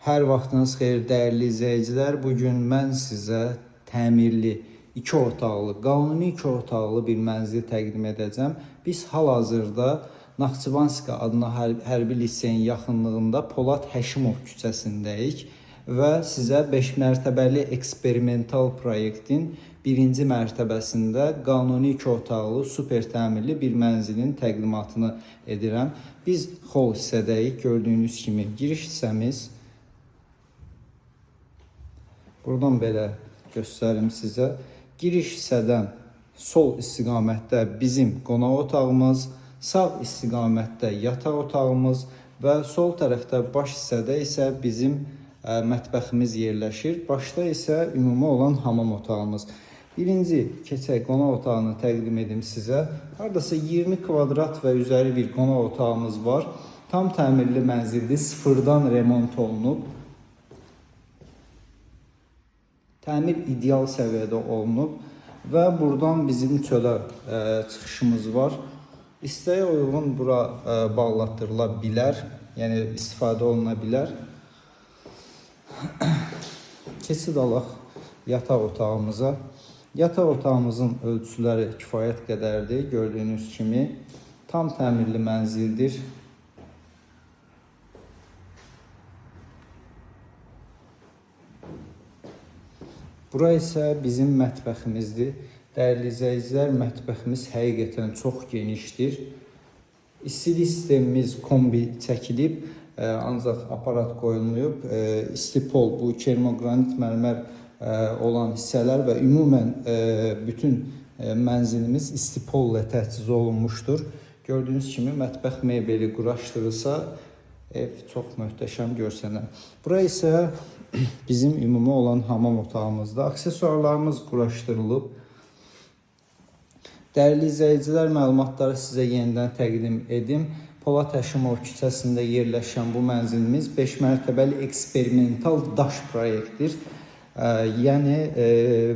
Hər vaxtınız xeyir dəyərli izləyicilər. Bugün mən sizə təmirli 2 otaqlı, qanuni 2 otaqlı bir mənzil təqdim edəcəm. Biz hal-hazırda Naxçıvanski adına hərbi liseyin yaxınlığında Polad Həşimov küçəsindəyik və sizə 5 mərtəbəli eksperimental proyektin 1-ci mərtəbəsində qanuni 2 otaqlı super təmirli bir mənzilin təqdimatını edirəm. Biz xol hissədəyik. Gördüyünüz kimi giriş hissəmiz. Buradan belə göstərim sizə. Giriş hissədən sol istiqamətdə bizim qonaq otağımız, sağ istiqamətdə yataq otağımız və sol tərəfdə baş hissədə isə bizim mətbəximiz yerləşir. Başda isə ümumi olan hamam otağımız. Birinci keçək qonaq otağını təqdim edim sizə. Hardasa 20 kvadrat və üzəri bir qonaq otağımız var. Tam təmirli mənzildir, sıfırdan remont olunub. Təmir ideal səviyyədə olunub və buradan bizim çölə çıxışımız var. İstəyə uyğun bura bağlatdırıla bilər, yəni istifadə oluna bilər. Keçid alaq yataq otağımıza. Yataq otağımızın ölçüləri kifayət qədərdir. Gördüyünüz kimi tam təmirli mənzildir. Bura isə bizim mətbəximizdir. Dəyərli izləyicilər, mətbəximiz həqiqətən çox genişdir. İstilik sistemimiz kombi çəkilib, ancaq aparat qoyulmayıb. İstipol, bu kermogranit mərmər olan hissələr və ümumən bütün mənzilimiz istipolla təchiz olunmuşdur. Gördüyünüz kimi mətbəx mebeli quraşdırılsa, ev çox möhtəşəm görsənər. Bura isə bizim ümumi olan hamam otağımızda aksesuarlarımız quraşdırılıb. Dəyərli izləyicilər, məlumatları sizə yenidən təqdim edim. Polad Həşimov küçəsində yerləşən bu mənzilimiz 5 mərtəbəli eksperimental daş proyektdir. Yəni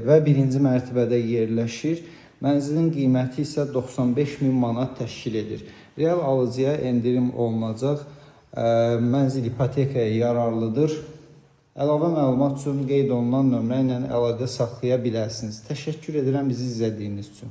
və 1-ci mərtəbədə yerləşir. Mənzilin qiyməti isə 95.000 manat təşkil edir. Real alıcıya endirim olunacaq. Mənzil ipotekaya yararlıdır. Əlavə məlumat üçün qeyd olunan nömrə ilə əlaqə saxlaya bilərsiniz. Təşəkkür edirəm bizi izlədiyiniz üçün.